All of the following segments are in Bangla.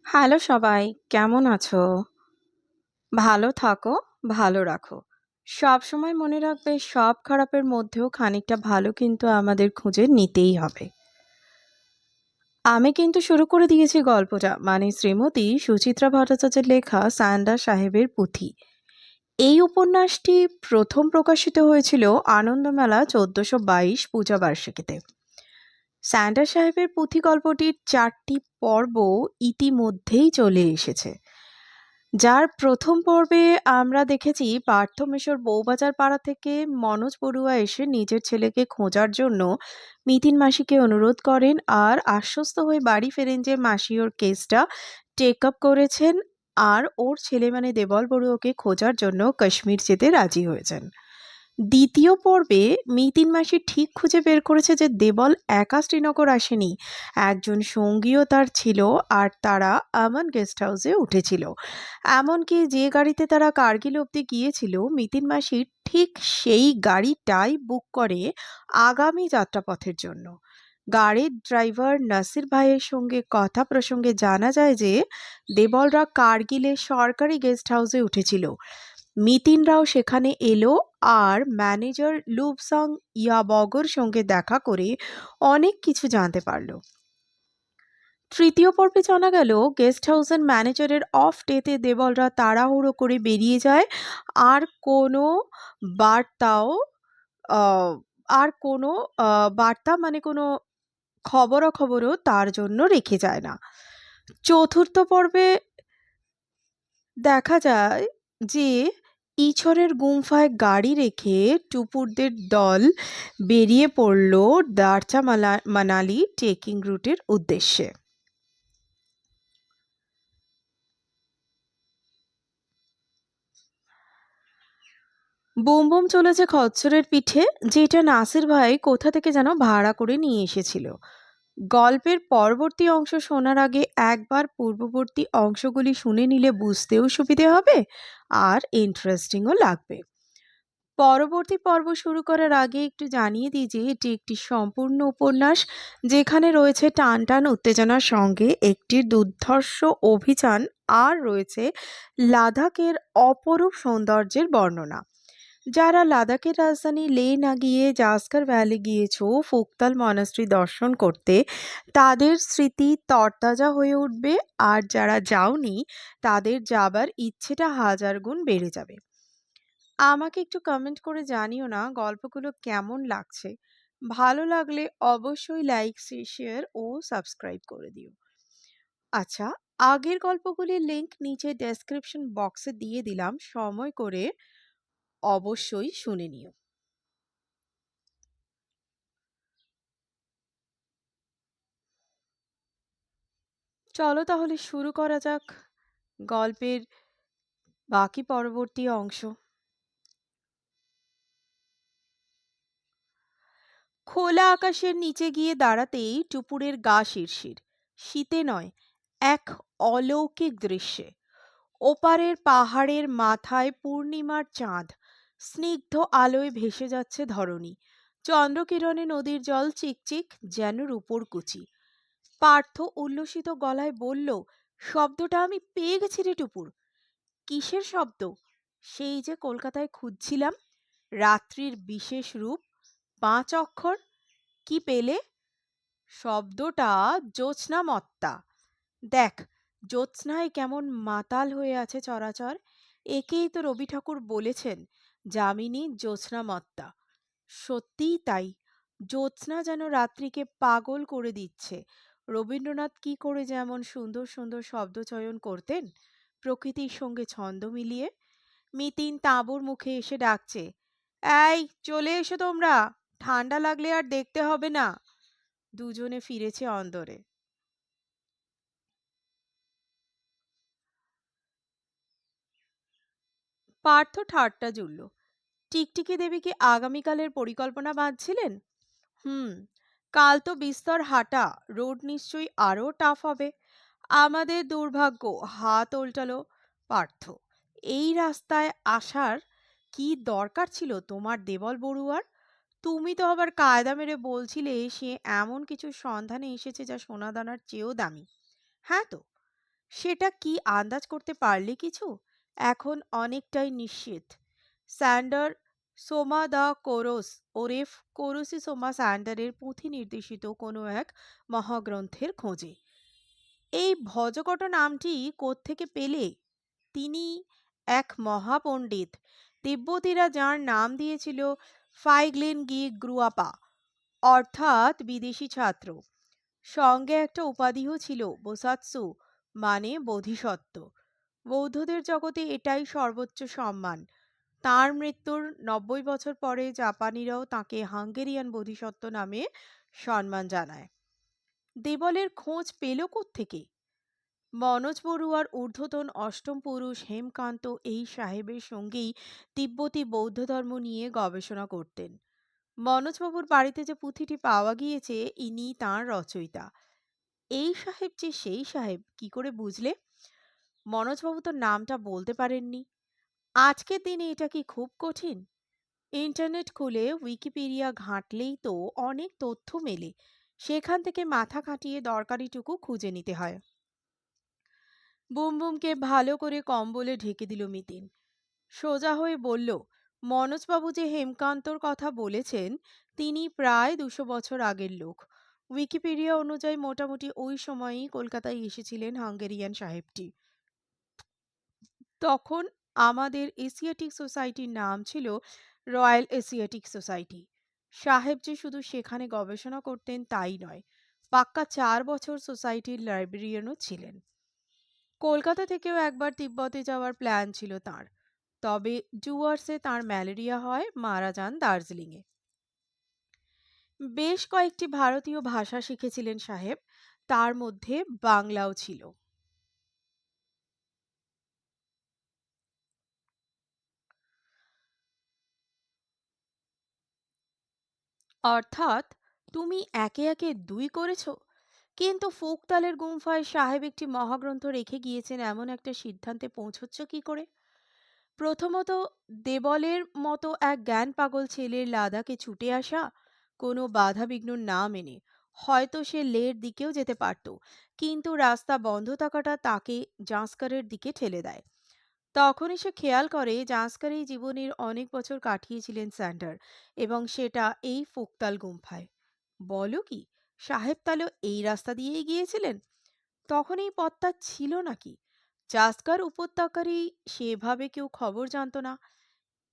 হ্যালো সবাই, কেমন আছো? ভালো থাকো, ভালো রাখো। সবসময় মনে রাখবে সব খারাপের মধ্যেও খানিকটা ভালো কিন্তু আমাদের খুঁজে নিতেই হবে। আমি কিন্তু শুরু করে দিয়েছি গল্পটা, মানে শ্রীমতী সুচিত্রা ভট্টাচার্যের লেখা সান্ডা সাহেবের পুঁথি। এই উপন্যাসটি প্রথম প্রকাশিত হয়েছিল আনন্দমেলা ১৪২২ পূজাবার্ষিকীতে। স্যান্ডার সাহেবের পুঁথি গল্পটির ৪টি পর্ব ইতিমধ্যেই চলে এসেছে। যার প্রথম পর্বে আমরা দেখেছি পার্থ মেশর বউবাজার পাড়া থেকে মনোজ বড়ুয়া এসে নিজের ছেলেকে খোঁজার জন্য মিতিন মাসিকে অনুরোধ করেন আর আশ্বস্ত হয়ে বাড়ি ফেরেন যে মাসি ওর কেসটা টেক আপ করেছেন আর ওর ছেলে মানে দেবল বড়ুয়াকে খোঁজার জন্য কাশ্মীর যেতে রাজি হয়েছেন। দ্বিতীয় পর্বে মিতিন মাসি ঠিক খুঁজে বের করেছে যে দেবল একা শ্রীনগর আসেনি, একজন সঙ্গীও তার ছিল আর তারা আমান গেস্ট হাউসে উঠেছিল। এমনকি যে গাড়িতে তারা কার্গিল অব্দি গিয়েছিল মিতিন মাসি ঠিক সেই গাড়িটাই বুক করে আগামী যাত্রাপথের জন্য। গাড়ির ড্রাইভার নাসির ভাইয়ের সঙ্গে কথা প্রসঙ্গে জানা যায় যে দেবলরা কার্গিলে সরকারি গেস্ট হাউসে উঠেছিল। মিতিনরাও সেখানে এলো আর ম্যানেজার লুবসাং ইয়াবগর সঙ্গে দেখা করে অনেক কিছু জানতে পারলো। তৃতীয় পর্বে জানা গেল গেস্ট হাউসের ম্যানেজারের অফ ডেতে দেবলরা তাড়াহুড়ো করে বেরিয়ে যায় আর কোনো বার্তাও আহ, আর কোনো বার্তা মানে কোনো খবরাখবরও তার জন্য রেখে যায় না। চতুর্থ পর্বে দেখা যায় যে ইছরের গুম্ফায় গাড়ি রেখে টুপুরদের দল বেরিয়ে পড়ল দারচা মানালি ট্রেকিং রুটের উদ্দেশ্যে। বুম বুম চলেছে খচ্চরের পিঠে, যেটা নাসির ভাই কোথা থেকে যেন ভাড়া করে নিয়ে এসেছিল। গল্পের পরবর্তী অংশ শোনার আগে একবার পূর্ববর্তী অংশগুলি শুনে নিলে বুঝতেও সুবিধে হবে আর ইন্টারেস্টিংও লাগবে। পরবর্তী পর্ব শুরু করার আগে একটু জানিয়ে দিই যে এটি একটি সম্পূর্ণ উপন্যাস, যেখানে রয়েছে টানটান উত্তেজনার সঙ্গে একটি দুর্ধর্ষ অভিযান আর রয়েছে লাদাখের অপরূপ সৌন্দর্যের বর্ণনা। যারা লাদাখের রাজধানী লে না গিয়ে জাস্কার ভ্যালি গিয়েছো ফুকতাল মনাস্ট্রি দর্শন করতে, তাদের স্মৃতি তরতাজা হয়ে উঠবে, আর যারা যাওনি তাদের যাবার ইচ্ছেটা হাজার গুণ বেড়ে যাবে। আমাকে একটু কমেন্ট করে জানিও না গল্পগুলো কেমন লাগছে। ভালো লাগলে অবশ্যই লাইক, শেয়ার ও সাবস্ক্রাইব করে দিও। আচ্ছা, আগের গল্পগুলির লিংক নিচে ডেসক্রিপশন বক্সে দিয়ে দিলাম, সময় করে অবশ্যই শুনে নিও। চলো তাহলে শুরু করা যাক গল্পের বাকি পরবর্তী অংশ। খোলা আকাশের নিচে গিয়ে দাঁড়াতেই টুপুরের গা শিরশির। শীতে নয়, এক অলৌকিক দৃশ্যে। ওপারের পাহাড়ের মাথায় পূর্ণিমার চাঁদ, স্নিগ্ধ আলোয় ভেসে যাচ্ছে ধরণী। চন্দ্রকিরণে নদীর জল চিকচিক যেন রূপোর কুচি। পার্থ উল্লসিত গলায় বলল, শব্দটা আমি পেয়ে গেছি রে টুপুর। কিসের শব্দ? সেই যে কলকাতায় খুঁজছিলাম, রাত্রির বিশেষ রূপ, ৫ অক্ষর। কি পেলে? শব্দটা জ্যোৎস্না মত্তা। দেখ, জ্যোৎস্নায় কেমন মাতাল হয়ে আছে চরাচর। একেই তো রবি ঠাকুর বলেছেন যামিনী জ্যোৎস্না মত্তা। সত্যিই তাই, জ্যোৎস্না যেন রাত্রিকে পাগল করে দিচ্ছে। রবীন্দ্রনাথ কি করে যেমন সুন্দর সুন্দর শব্দচয়ন করতেন প্রকৃতির সঙ্গে ছন্দ মিলিয়ে। মিতিন তাঁবুর মুখে এসে ডাকছে, এই চলে এসো তোমরা, ঠান্ডা লাগলে আর দেখতে হবে না। দুজনে ফিরেছে অন্দরে। পার্থ ঠাট্টা জুড়ল, টিকটিকি দেবী কি আগামীকালের পরিকল্পনা বাঁধছিলেন? হুম, কাল তো বিস্তর হাঁটা, রোড নিশ্চয়ই আরো টাফ হবে। আমাদের দুর্ভাগ্য। হাত উল্টালো পার্থ। এই রাস্তায় আসার কি দরকার ছিল তোমার দেবল বড়ুয়ার? তুমি তো আবার কায়দা মেরে বলছিলে সে এমন কিছু সন্ধানে এসেছে যা সোনাদানার চেয়েও দামি। হ্যাঁ তো, সেটা কি আন্দাজ করতে পারলে কিছু? এখন অনেকটাই নিশ্চিত। স্যান্ডার সোমা দ্য কোরস ওরেফ কোরসি সোমা স্যান্ডারের পুঁথি নির্দেশিত কোনো এক মহাগ্রন্থের খোঁজে। এই ভজকট নামটি কোত্থেকে পেলে? তিনি এক মহাপণ্ডিত, তিব্বতীরা যার নাম দিয়েছিল ফাইগ্লিন গি গ্রুয়াপা, অর্থাৎ বিদেশি ছাত্র। সঙ্গে একটা উপাধিও ছিল বোসাৎসু, মানে বোধিসত্ত্ব। বৌদ্ধদের জগতে এটাই সর্বোচ্চ সম্মান। তার মৃত্যুর ৯০ বছর পরে জাপানিরাও তাকে হাঙ্গেরিয়ান বোধিসত্ত্ব নামে সম্মান জানায়। দেবলের খোঁজ পেল কোত্থেকে? মনোজ বড়ুয়ার ঊর্ধ্বতন অষ্টম পুরুষ হেমকান্ত এই সাহেবের সঙ্গেই তিব্বতী বৌদ্ধ ধর্ম নিয়ে গবেষণা করতেন। মনোজবাবুর বাড়িতে যে পুঁথিটি পাওয়া গিয়েছে, ইনি তাঁর রচয়িতা। এই সাহেব যে সেই সাহেব কি করে বুঝলে? মনোজবাবু তো নামটা বলতে পারেননি। আজকের দিনে এটা কি খুব কঠিন? ইন্টারনেট খুলে উইকিপিডিয়া ঘাঁটলেই তো অনেক তথ্য মেলে। সেখান থেকে মাথা খাটিয়ে দরকারিটুকু খুঁজে নিতে হয়। বুমবুমকে ভালো করে কম্বলে ঢেকে দিল মিতিন। সোজা হয়ে বলল, মনোজবাবু যে হেমকান্তর কথা বলেছেন, তিনি প্রায় ২০০ বছর আগের লোক। উইকিপিডিয়া অনুযায়ী মোটামুটি ওই সময়েই কলকাতায় এসেছিলেন হাঙ্গেরিয়ান সাহেবটি। তখন আমাদের এশিয়াটিক সোসাইটির নাম ছিল রয়্যাল এশিয়াটিক সোসাইটি। সাহেব যে শুধু সেখানে গবেষণা করতেন তাই নয়, পাক্কা ৪ বছর সোসাইটির লাইব্রেরিয়ানও ছিলেন। কলকাতা থেকেও একবার তিব্বতে যাওয়ার প্ল্যান ছিল তাঁর। তবে ডুয়ার্সে তাঁর ম্যালেরিয়া হয়, মারা যান দার্জিলিংয়ে। বেশ কয়েকটি ভারতীয় ভাষা শিখেছিলেন সাহেব, তার মধ্যে বাংলাও ছিল। অর্থাৎ তুমি একে একে ২ করেছ? কিন্তু ফোকতালের গুম্ফায় সাহেব একটি মহাগ্রন্থ রেখে গিয়েছেন এমন একটা সিদ্ধান্তে পৌঁছচ্ছ কি করে? প্রথমত, দেবলের মতো এক জ্ঞান পাগল ছেলের লাদাখে ছুটে আসা কোনো বাধা বিঘ্ন না মেনে হয়তো সে লের দিকেও যেতে পারত, কিন্তু রাস্তা বন্ধ থাকাটা তাকে জাঁস্কারের দিকে ঠেলে দেয়। তখনই সে খেয়াল করে জাঁস্কারেই জীবনের অনেক বছর কাটিয়েছিলেন স্যান্ডার, এবং সেটা এই ফোকতাল গুম্ফায়। বলো কি, সাহেব তাহলে এই রাস্তা দিয়েই গিয়েছিলেন? তখন এই পথটা ছিল নাকি? জাস্কার উপত্যকারই সেভাবে কেউ খবর জানতো না।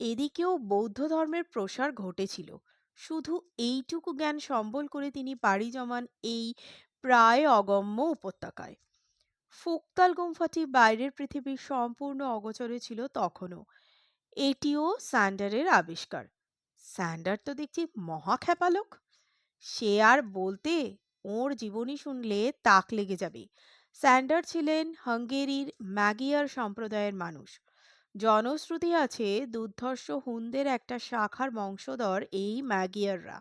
এদিকেও বৌদ্ধ ধর্মের প্রসার ঘটেছিল। শুধু এইটুকু জ্ঞান সম্বল করে তিনি পাড়ি জমান এই প্রায় অগম্য উপত্যকায়। ফোকতাল গুম্ফাটি বাইরের পৃথিবীর সম্পূর্ণ অগোচরে ছিল তখনও। এটিও স্যান্ডারের আবিষ্কার। স্যান্ডার তো দেখছি মহা খ্যাপালোক। সে আর বলতে, ওর জীবনী শুনলে তাক লেগে যাবে। স্যান্ডার ছিলেন হাঙ্গেরির ম্যাগিয়ার সম্প্রদায়ের মানুষ। জনশ্রুতি আছে দুর্ধর্ষ হুনদের একটা শাখার বংশধর এই ম্যাগিয়াররা।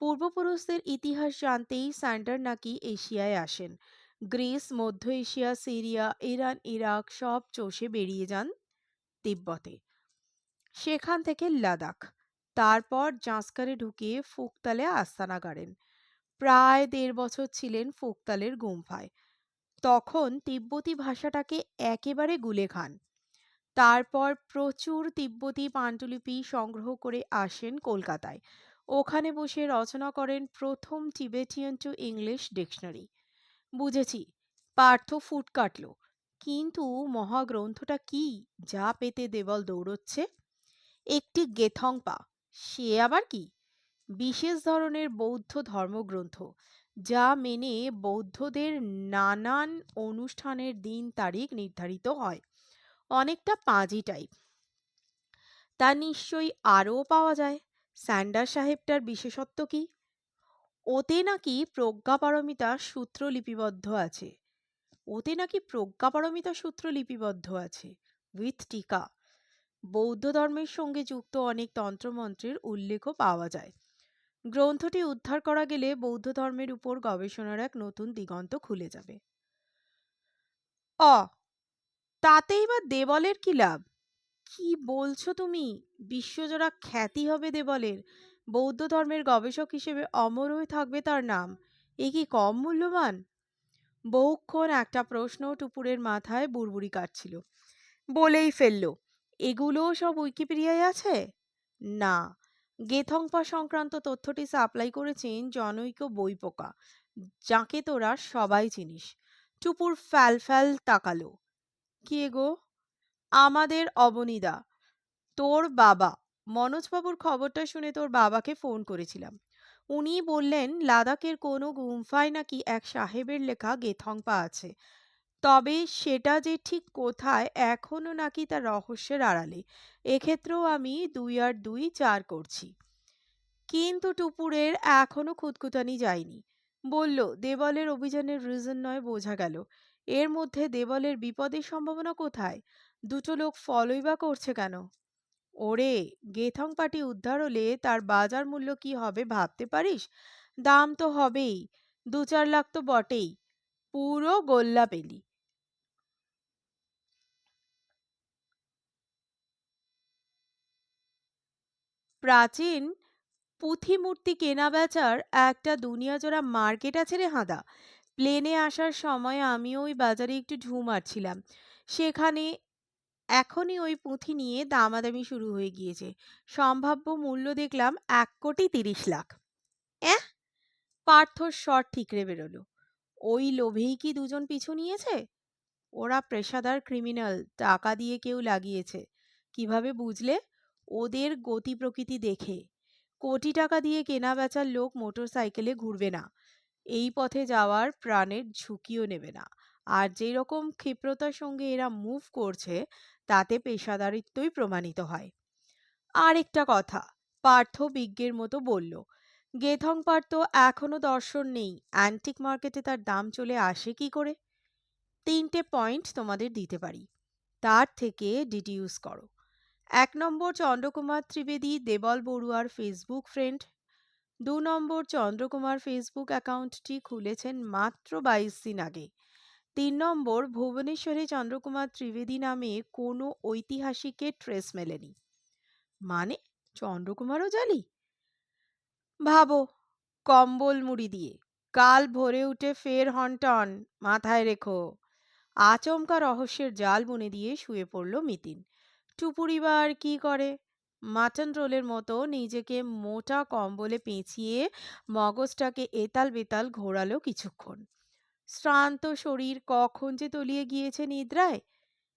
পূর্বপুরুষদের ইতিহাস জানতেই স্যান্ডার নাকি এশিয়ায় আসেন। গ্রিস, মধ্য এশিয়া, সিরিয়া, ইরান, ইরাক সব চষে বেরিয়ে যান তিব্বতে, সেখান থেকে লাদাখ, তারপর জাঁস্কারে ঢুকে ফুকতালে আস্তানা গাড়েন। প্রায় ১.৫ বছর ছিলেন ফোকতালের গুম্ফায়। তখন তিব্বতী ভাষাটাকে একেবারে গুলে খান। তারপর প্রচুর তিব্বতী পাণ্ডুলিপি সংগ্রহ করে আসেন কলকাতায়। ওখানে বসে রচনা করেন প্রথম টিবেটিয়ান টু ইংলিশ ডিকশনারি। বুঝেছি, পার্থ ফুট কাটল। কিন্তু মহাগ্রন্থটা কি যা পেতে দেবল দৌড়চ্ছে? একটি গেথংপা। সে আবার কি? বিশেষ ধরনের বৌদ্ধ ধর্মগ্রন্থ, যা মেনে বৌদ্ধদের নানান অনুষ্ঠানের দিন তারিখ নির্ধারিত হয়। অনেকটা পাঁজি টাইপ। তা নিশ্চয়ই আরও পাওয়া যায়। স্যান্ডার সাহেবটার বিশেষত্ব কি? ওতে নাকি প্রজ্ঞাপারমিতা সূত্র লিপিবদ্ধ আছে। উইথ টিকা। বৌদ্ধ ধর্মের সঙ্গে যুক্ত অনেক তন্ত্রমন্ত্রের উল্লেখও পাওয়া যায়। গ্রন্থটি উদ্ধার করা গেলে বৌদ্ধ ধর্মের উপর গবেষণার এক নতুন দিগন্ত খুলে যাবে। অ তাতেই বা দেবলের কি লাভ? কি বলছো তুমি? বিশ্বজোড়া খ্যাতি হবে দেবলের। বৌদ্ধ ধর্মের গবেষক হিসেবে অমর হয়ে থাকবে তার নাম। এ কি কম মূল্যবান? বহুক্ষণ একটা প্রশ্ন টুপুরের মাথায় বুড়বুড়ি কাটছিল। বলেই ফেলল, এগুলোও সব উইকিপিডিয়ায় আছে? না, গেথংপা সংক্রান্ত তথ্যটি সাপ্লাই করেছেন জনৈক বইপোকা, যাকে তোরা সবাই চিনিস। টুপুর ফ্যাল ফ্যাল তাকালো। কে গো? আমাদের অবনীদা, তোর বাবা। মনোজবাবুর খবরটা শুনে তোর বাবাকে ফোন করেছিলাম। উনি বললেন লাদাখের কোনো গুম্ফায় নাকি এক সাহেবের লেখা গেথংপা আছে। তবে সেটা যে ঠিক কোথায় এখনো নাকি তার রহস্যের আড়ালে। এক্ষেত্রেও আমি ২ আর ২ ৪ করছি। কিন্তু টুপুরের এখনো খুঁতখুঁতানি যায়নি। বলল, দেওয়ালের অভিযানের রিজন নয় বোঝা গেল। এর মধ্যে দেওয়ালের বিপদের সম্ভাবনা কোথায়? দুটো লোক ফলোই বা করছে কেন? ওরে, গেথং পার্টি উদ্ধার হলে তার বাজার মূল্য কি হবে ভাবতে পারিস? দাম তো হবেই, ২-৪ লাখ তো বটেই। পুরো গোল্লাপেলি। প্রাচীন পুঁথিমূর্তি কেনাবেচার একটা দুনিয়াজোড়া মার্কেট আছে রে হাঁদা। প্লেনে আসার সময় আমিও ওই বাজারে একটু ঢুঁ মারছিলাম। সেখানে এখনই ওই পুঁথি নিয়ে দামাদামি শুরু হয়ে গিয়েছে। সম্ভাব্য মূল্য দেখলাম ১,৩০,০০,০০০। এহ! পার্থর স্বর ঠিকরে বেরোলো। ওই লোভেই কি দুজন পিছু নিয়েছে? ওরা পেশাদার ক্রিমিনাল, টাকা দিয়ে কেউ লাগিয়েছে। কিভাবে বুঝলে? ওদের গতি প্রকৃতি দেখে। কোটি টাকা দিয়ে কেনা বেচার লোক মোটর সাইকেলে ঘুরবে না, এই পথে যাওয়ার প্রাণের ঝুঁকিও নেবে না। আর যেই রকম ক্ষিপ্রতার সঙ্গে এরা মুভ করছে, তাতে পেশাদারিত্বই প্রমাণিত হয়। আরেকটা কথা, পার্থ বিজ্ঞের মতো বলল, গেথংপার তো এখনো দর্শন নেই। অ্যান্টিক মার্কেটে তার দাম চলে আসে কি করে? ৩টে পয়েন্ট তোমাদের দিতে পারি, তার থেকে ডিডিউস করো। ১ নম্বর, চন্দ্রকুমার ত্রিবেদী দেবল বড়ুয়ার ফেসবুক ফ্রেন্ড। ২ নম্বর, চন্দ্রকুমার ফেসবুক অ্যাকাউন্টটি খুলেছেন মাত্র ২২ দিন আগে। ৩ নম্বর, ভুবনেশ্বরে চন্দ্রকুমার ত্রিবেদী নামে কোনো ঐতিহাসিকের ট্রেস মেলেনি। মানে চন্দ্রকুমারও জালি? ভাবো, কম্বল মুড়ি দিয়ে কাল ভোরে উঠে ফের হন্টন মাথায় রেখো। আচমকা রহস্যের জাল বুনে দিয়ে শুয়ে পড়ল মিতিন। টুপুরিবা আর কি করে? মাটন রোলের মতো নিজেকে মোটা কম্বলে পেঁচিয়ে মগজটাকে এতাল বেতাল ঘোরালো কিছুক্ষণ। শ্রান্ত শরীর কখন যে তলিয়ে গিয়েছে নিদ্রায়।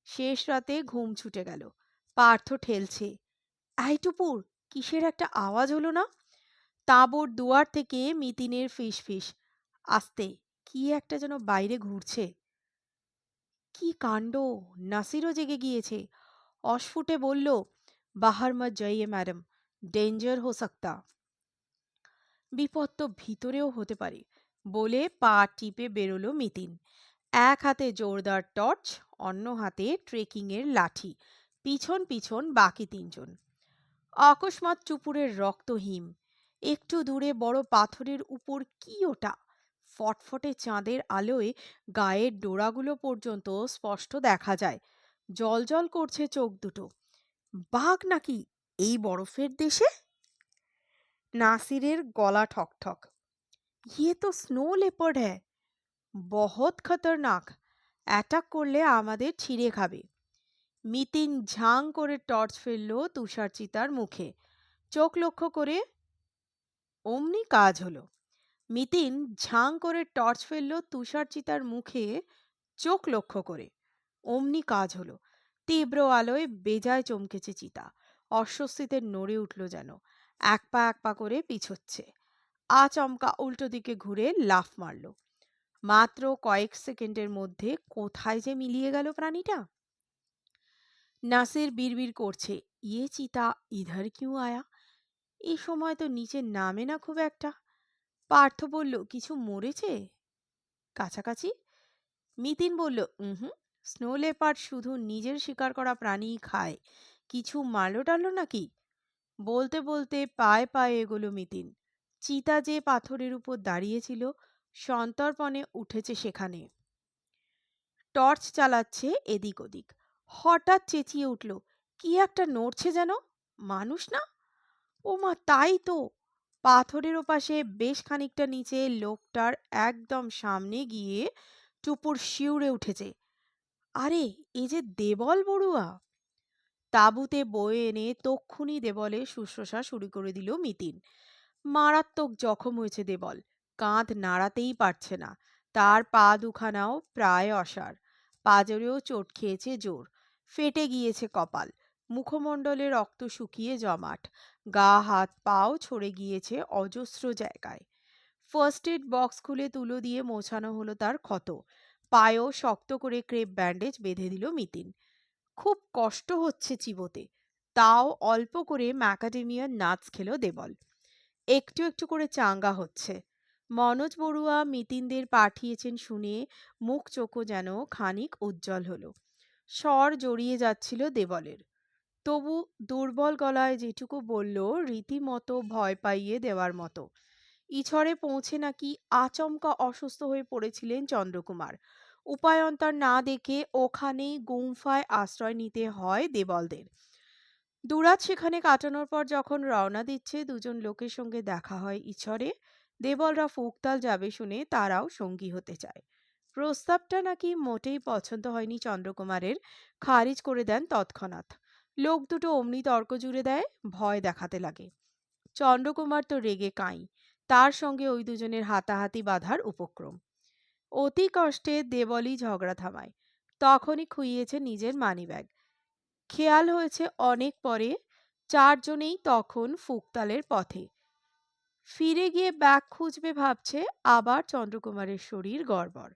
শেষ রাতে ঘুম ছুটে গেল। পার্থ ঠেলছে, আই টুপুর, কিসের একটা আওয়াজ হলো না? তাঁবুর দুয়ার থেকে মিতিনের ফিসফিস, আস্তে, কি একটা যেন বাইরে ঘুরছে। কি কাণ্ড! নাসিরও জেগে গিয়েছে। অস্ফুটে বলল, বাহার মত যাইয়ে ম্যাডাম, ডেঞ্জার হো সকতা। বিপদ তো ভিতরেও হতে পারে বলে পা টিপে বেরোলো মিতিন। এক হাতে জোরদার টর্চ, অন্য হাতে ট্রেকিং এর লাঠি। পিছন পিছন বাকি ৩ জন। অকস্মাৎ চুপুরের রক্তহিম। একটু দূরে বড় পাথরের উপর কি ওটা? ফটফটে চাঁদের আলোয় গায়ের ডোরাগুলো পর্যন্ত স্পষ্ট দেখা যায়। জলজল করছে চোখ দুটো। বাঘ নাকি এই বরফের দেশে? নাসিরের গলা ঠকঠক। ये तो স্নো লেপার্ড হ্যায়, বহুত খতরনাক। অ্যাটাক করলে আমাদের ছিঁড়ে খাবে। মিতিন ঝাং করে টর্চ ফেলল তুষার চিতার মুখে। চোখ লক্ষ্য করে অমনি কাজ হলো। মিতিন ঝাং করে টর্চ ফেলল তুষার চিতার মুখে। চোখ লক্ষ্য করে অমনি কাজ হলো। তীব্র আলোয় বেজায় চমকেছে চিতা। অস্বস্তিতে নড়ে উঠল যেন। এক পা এক পা করে পিছোচ্ছে। আচমকা উল্টো দিকে ঘুরে লাফ মারল। মাত্র কয়েক সেকেন্ডের মধ্যে কোথায় যে মিলিয়ে গেল প্রাণীটা। নাসির বিড়বিড় করছে, ইয়ে চিতা ইধার কিউ আয়া? এই সময় তো নিচে নামে না খুব একটা। পার্থ বলল, কিছু মরেছে কাছাকাছি? মিতিন বলল, হুম, স্নো লেপার্ড শুধু নিজের শিকার করা প্রাণীই খায়। কিছু মারলো টারলো নাকি? বলতে বলতে পায়ে পায়ে এগোলো মিতিন। চিতা যে পাথরের উপর দাঁড়িয়েছিল সন্তর্পণে উঠেছে সেখানে। টর্চ চালাচ্ছে এদিক ওদিক। হঠাৎ চেঁচিয়ে উঠল, কি একটা নড়ছে যেন। মানুষ না? ও মা, তাই তো! পাথরের ওপাশে বেশ খানিকটা নিচে লোকটার একদম সামনে গিয়ে টুপুর শিউরে উঠেছে। আরে, এ যে দেবল বড়ুয়া! তাঁবুতে বয়ে এনে তক্ষুনি দেবলের শুশ্রূষা শুরু করে দিল মিতিন। মারাত্মক জখম হয়েছে দেবল। কাঁধ নাড়াতেই পারছে না। তার পা দুখানাও প্রায় অসাড়। পাঁজরেও চোট খেয়েছে জোর। ফেটে গিয়েছে কপাল। মুখমণ্ডলে রক্ত শুকিয়ে জমাট। গা হাত পাও ছড়ে গিয়েছে অজস্র জায়গায়। ফার্স্ট এড বক্স খুলে তুলো দিয়ে মোছানো হলো তার ক্ষত। পায়েও শক্ত করে ক্রেপ ব্যান্ডেজ বেঁধে দিল মিতিন। খুব কষ্ট হচ্ছে চিবোতে। তাও অল্প করে ম্যাকাডেমিয়ার নাটস খেল দেবল। একটু একটু করে চাঙ্গা হচ্ছে। মনোজ বড়ুয়া মিতিনদের পাঠিয়েছেন শুনে মুখ চোখও যেন খানিক উজ্জ্বল হলো। স্বর জড়িয়ে যাচ্ছিল দেবলের। তবু দুর্বল গলায় যেটুকু বলল রীতিমতো ভয় পাইয়ে দেওয়ার মতো। ইছরে পৌঁছে নাকি আচমকা অসুস্থ হয়ে পড়েছিলেন চন্দ্রকুমার। উপায়ন্তর না দেখে ওখানেই গুম্ফায় আশ্রয় নিতে হয় দেবলদের। দুরাত সেখানে কাটানোর পর যখন রওনা দিচ্ছে দুজন লোকের সঙ্গে দেখা হয় ইছরে। দেবলরা ফুকতাল যাবে শুনে তারাও সঙ্গী হতে চায়। প্রস্তাবটা নাকি মোটেই পছন্দ হয়নি চন্দ্রকুমারের। খারিজ করে দেন তৎক্ষণাৎ। লোক দুটো অমনি তর্ক জুড়ে দেয়, ভয় দেখাতে লাগে। চন্দ্রকুমার তো রেগে কাঁই। তার সঙ্গে ওই দুজনের হাতাহাতি বাঁধার উপক্রম। অতি কষ্টে দেবলই ঝগড়া থামায়। তখনই খুইয়েছে নিজের মানিব্যাগ। খেয়াল হয়েছে অনেক পরে চারজনেই তখন ফুকতালের পথে। ফিরে গিয়ে ব্যাগ খুঁজবে ভাবছে, আবার চন্দ্রকুমারের শরীর গড়বড়।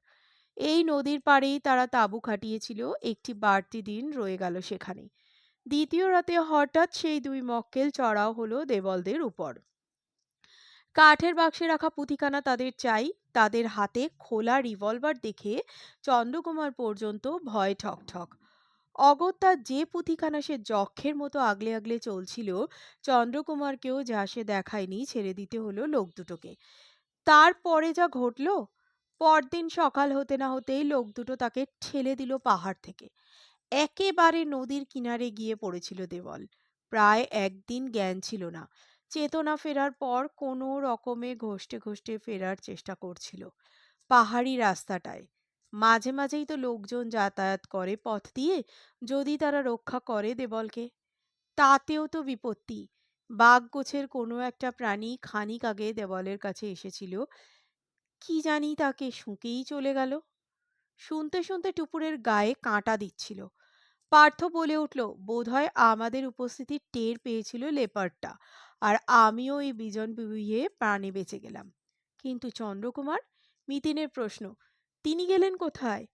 এই নদীর পাড়েই তারা তাঁবু খাটিয়েছিল, একটি বাড়তি দিন রয়ে গেল সেখানে। দ্বিতীয় রাতে হঠাৎ সেই দুই মক্কেল চড়াও হলো দেবলদের উপর। কাঠের বাক্সে রাখা পুঁথিখানা তাদের চাই। তাদের হাতে খোলা রিভলভার দেখে চন্দ্রকুমার পর্যন্ত ভয় ঠকঠক। অগত্যা যে পুঁথিখানা সে যক্ষের মতো আগলে আগলে চলছিল, চন্দ্রকুমারকেও যা সে দেখায়নি ছেড়ে দিতে হলো লোক দুটোকে। তারপরে যা ঘটল, পরদিন সকাল হতে না হতেই লোক দুটো তাকে ঠেলে দিল পাহাড় থেকে। একেবারে নদীর কিনারে গিয়ে পড়েছিল দেবল। প্রায় একদিন জ্ঞান ছিল না। চেতনা ফেরার পর কোনো রকমে ঘষ্টে ঘষ্টে ফেরার চেষ্টা করছিল পাহাড়ি রাস্তাটায়। মাঝে মাঝেই তো লোকজন যাতায়াত করে পথ দিয়ে, যদি তারা রক্ষা করে দেবলকে। তাতেও তো বিপত্তি। বাঘগোছের কোনো একটা প্রাণী খানিক আগে দেবলের কাছে এসেছিল, কি জানি তাকে শুঁকেই চলে গেল। শুনতে শুনতে টুপুরের গায়ে কাঁটা দিচ্ছিল। পার্থ বলে উঠল, বোধহয় আমাদের উপস্থিতি টের পেয়েছিল লেপার্ডটা, আর আমিও এই বিজন বিবিয়ে প্রাণে বেঁচে গেলাম। কিন্তু চন্দ্রকুমার? মিতিনের প্রশ্ন। তিনি গেলেন কোথায়?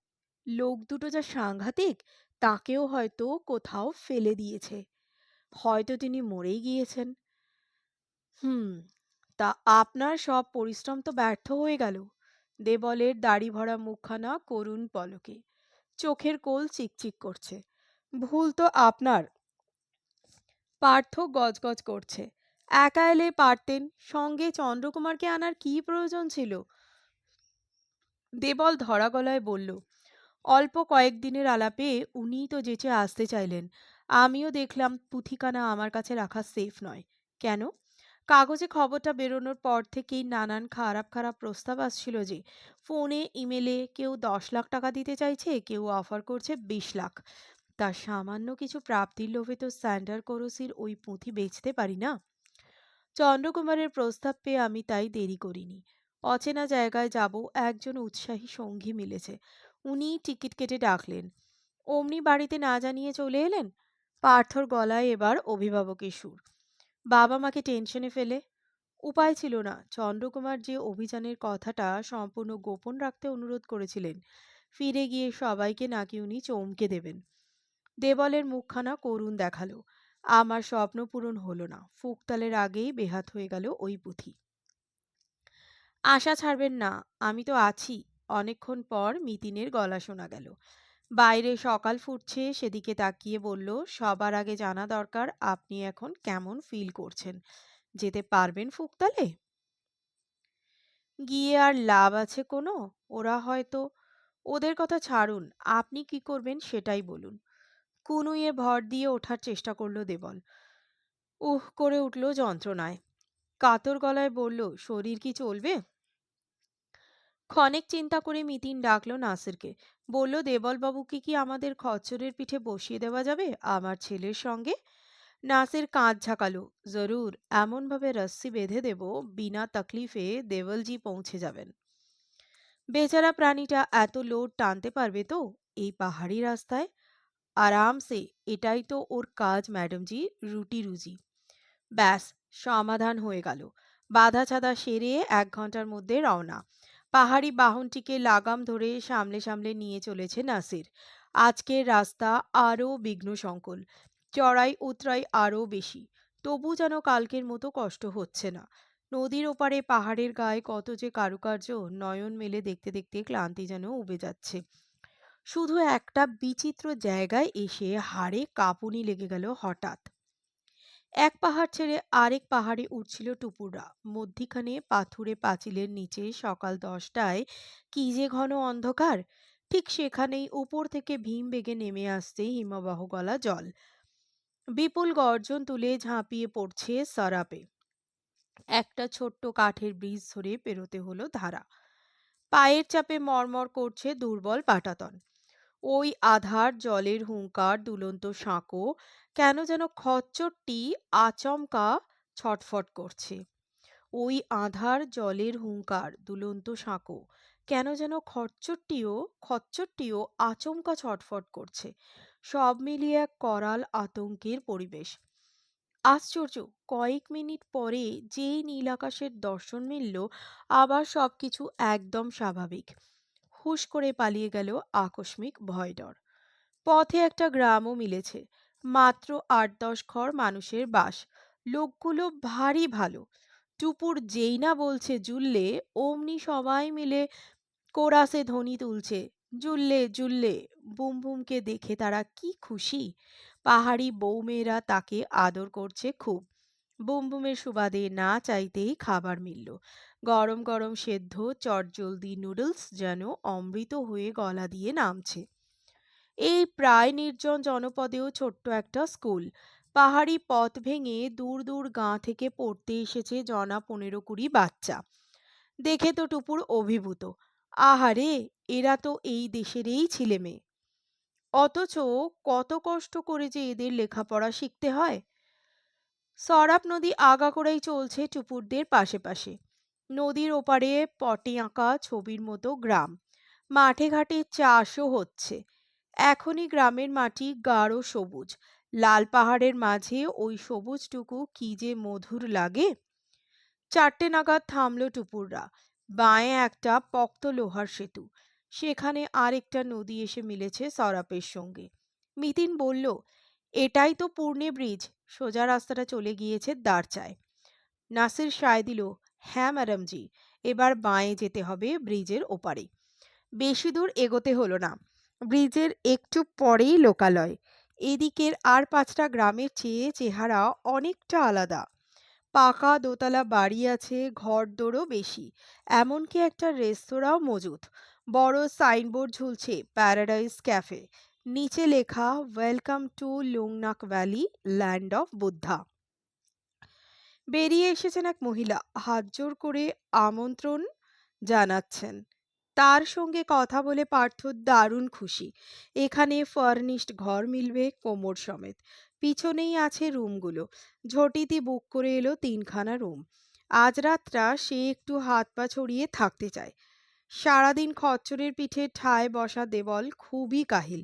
লোক দুটো যা সাংঘাতিক, তাকেও হয়তো কোথাও ফেলে দিয়েছে। হয়তো তিনি মরেই গিয়েছেন। হুম, তা আপনার সব পরিশ্রম তো ব্যর্থ হয়ে গেল। দেবলের দাড়ি ভরা মুখখানা করুণ পলকে। চোখের কোল চিকচিক করছে। ভুল তো আপনার। পার্থ গজগজ করছে। একা এলে পারতেন, সঙ্গে চন্দ্রকুমারকে আনার কি প্রয়োজন ছিল? দেবল ধরা গলায় বলল, অল্প কয়েকদিনের আলাপে উনিই তো যেচে আসতে চাইলেন। আমিও দেখলাম পুঁথিখানা আমার কাছে রাখা সেফ নয়। কেন? কাগজে খবরটা বেরোনোর পর থেকেই নানান খারাপ খারাপ প্রস্তাব আসছিল যে, ফোনে ইমেলে কেউ 10 লাখ টাকা দিতে চাইছে, কেউ অফার করছে 20 লাখ। তা সামান্য কিছু প্রাপ্তির লোভে তো স্যান্ডার কোরসির ওই পুঁথি বেচতে পারি না। চন্দ্রকুমারের প্রস্তাব পেয়ে আমি তাই দেরি করিনি। অচেনা জায়গায় যাব, একজন উৎসাহী সঙ্গী মিলেছে, উনিই টিকিট কেটে ডাকলেন। অমনি বাড়িতে না জানিয়ে চলে এলেন। পার্থর গলায় এবার অভিভাবকের সুর। বাবা মাকে টেনশনে ফেলে? উপায় ছিল না। চন্দ্রকুমার যে অভিযানের কথাটা সম্পূর্ণ গোপন রাখতে অনুরোধ করেছিলেন, ফিরে গিয়ে সবাইকে নাকি উনি চমকে দেবেন। দেবলের মুখখানা করুণ দেখালো। আমার স্বপ্ন পূরণ হলো না। ফুকতালের আগেই বেহাত হয়ে গেল ওই পুঁথি। আশা ছাড়বেন না, আমি তো আছি। অনেকক্ষণ পর মিতিনের গলা শোনা গেল। বাইরে সকাল ফুটছে, সেদিকে তাকিয়ে বলল, সবার আগে জানা দরকার আপনি এখন কেমন ফিল করছেন। যেতে পারবেন ফুকতালে? গিয়ে আর লাভ আছে কোনো? ওরা হয়তো। ওদের কথা ছাড়ুন, আপনি কি করবেন সেটাই বলুন। কুনুইয়ে ভর দিয়ে ওঠার চেষ্টা করল দেবল। উহ করে উঠল যন্ত্রণায়। কাতর গলায় বলল, শরীর কি চলবে? ক্ষণেক চিন্তা করে মিতিন ডাকলো নাসিরকে। বলল, দেবল বাবুকে কি আমাদের খচ্চরের পিঠে বসিয়ে দেওয়া যাবে আমার ছেলের সঙ্গে? নাসির কাঁধ ঝাঁকালো। জরুর, এমনভাবে রস্সি বেঁধে দেব বিনা তকলিফে দেওয়ালজি পৌঁছে যাবেন। বেচারা প্রাণীটা এত লোড টানতে পারবে তো এই পাহাড়ি রাস্তায়? আরামসে। এটাই তো ওর কাজ ম্যাডামজি, রুটি রুজি। ব্যাস, সমাধান হয়ে গেল। বাধা ছাদা সেরে ১ ঘন্টার মধ্যে রওনা। পাহাড়ি বাহনটিকে লাগাম ধরে সামলে সামলে নিয়ে চলেছে নাসির। আজকের রাস্তা আরও বিঘ্নসংকুল, চড়াই উতরাই আরও বেশি। তবু যেন কালকের মতো কষ্ট হচ্ছে না। নদীর ওপারে পাহাড়ের গায়ে কত যে কারুকার্য, নয়ন মেলে দেখতে দেখতে ক্লান্তি যেন উবে যাচ্ছে। শুধু একটা বিচিত্র জায়গায় এসে হাড়ে কাঁপুনি লেগে গেল হঠাৎ। এক পাহাড় ছেড়ে আরেক পাহাড়ে উঠছিল টুপুররা। মধ্যিখানে পাথুরে পাঁচিলের নিচে সকাল ১০টায় কি যে ঘন অন্ধকার! ঠিক সেখানেই উপর থেকে ভীম বেগে নেমে আসছে হিমবাহ গলা জল। বিপুল গর্জন তুলে ঝাঁপিয়ে পড়ছে সরাপে। একটা ছোট্ট কাঠের ব্রিজ ধরে পেরোতে হলো ধারা। পায়ের চাপে মরমর করছে দুর্বল পাটাতন। ওই আধার জলের হুংকার দুলন্ত সাঁকো কেন যেন খচ্চরটি আচমকা ছটফট করছে। ওই আধার জলের হুংকার দুলন্ত সাঁকো কেন যেন খচ্চরটিও আচমকা ছটফট করছে। সব মিলিয়ে এক করাল আতঙ্কের পরিবেশ। আশ্চর্য, কয়েক মিনিট পরে যেই নীল আকাশের দর্শন মিলল, আবার সবকিছু একদম স্বাভাবিক। হুশ করে পালিয়ে গেল আকস্মিক ভয়ডর। পথে একটা গ্রামও মিলেছে। মাত্র ৮-১০ ঘর মানুষের বাস। লোকগুলো ভারী ভালো। টুপুর যেই না বলছে জুললে, অমনি সবাই মিলে কোরাসে ধ্বনি তুলছে, জুললে জুললে। বুম বুমকে দেখে তারা কি খুশি! পাহাড়ি বৌমেয়েরা তাকে আদর করছে খুব। বুম বুমের সুবাদে না চাইতেই খাবার মিলল। গরম গরম সেদ্ধ চটজলদি নুডলস যেন অমৃত হয়ে গলা দিয়ে নামছে। এই প্রায় নির্জন জনপদেও ছোট্ট একটা স্কুল। পাহাড়ি পথ ভেঙে দূর দূর গাঁ থেকে পড়তে এসেছে জনা ১৫-২০ বাচ্চা। দেখে তো টুপুর অভিভূত। আহারে, এরা তো এই দেশেরই ছেলেমেয়ে। অথচ কত কষ্ট করে যে এদের লেখাপড়া শিখতে হয়। সরাপ নদী আগাগোড়াই চলছে টুপুরদের পাশে পাশে। নদীর ওপারে পটে আঁকা ছবির মতো গ্রাম। মাঠে ঘাটে চাষও হচ্ছে। এখনই গ্রামের মাটি গাঢ় সবুজ। লাল পাহাড়ের মাঝে ওই সবুজটুকু কি যে মধুর লাগে! ৪টে নাগাদ থামল টুপুররা। বাঁয়ে একটা পক্ত লোহার সেতু। সেখানে আরেকটা নদী এসে মিলেছে সরাপের সঙ্গে। মিতিন বলল, এটাই তো পূর্ণে ব্রিজ। সোজা রাস্তাটা চলে গিয়েছে দারচায়। নাসির সায় দিল, হ্যাঁ ম্যাডামজি, এবার বাঁয়ে যেতে হবে ব্রিজের ওপারে। বেশি দূর এগোতে হলো না। ব্রিজের একটু পরেই লোকালয়। এদিকের আর ৫টা গ্রামের চেয়ে চেহারা অনেকটা আলাদা। পাকা দোতলা বাড়ি আছে, ঘরদোরও বেশি। এমনকি একটা রেস্তোরাঁও মজুত। বড় সাইনবোর্ড ঝুলছে, প্যারাডাইস ক্যাফে। নিচে লেখা, welcome to Lungnak valley, land of Buddha. বেরিয়ে এসেছেন এক মহিলা, হাত জোর করে আমন্ত্রণ জানাচ্ছেন। তার সঙ্গে কথা বলে পার্থ দারুণ খুশি। এখানে ফার্নিশড ঘর মিলবে কোমর সমেত। পিছনেই আছে রুমগুলো। ঝটিতি বুক করে এলো ৩খানা রুম। আজ রাতটা সে একটু হাত পা ছড়িয়ে থাকতে চায়। সারাদিন খচ্চরের পিঠে ঠায় বসা দেবল খুবই কাহিল।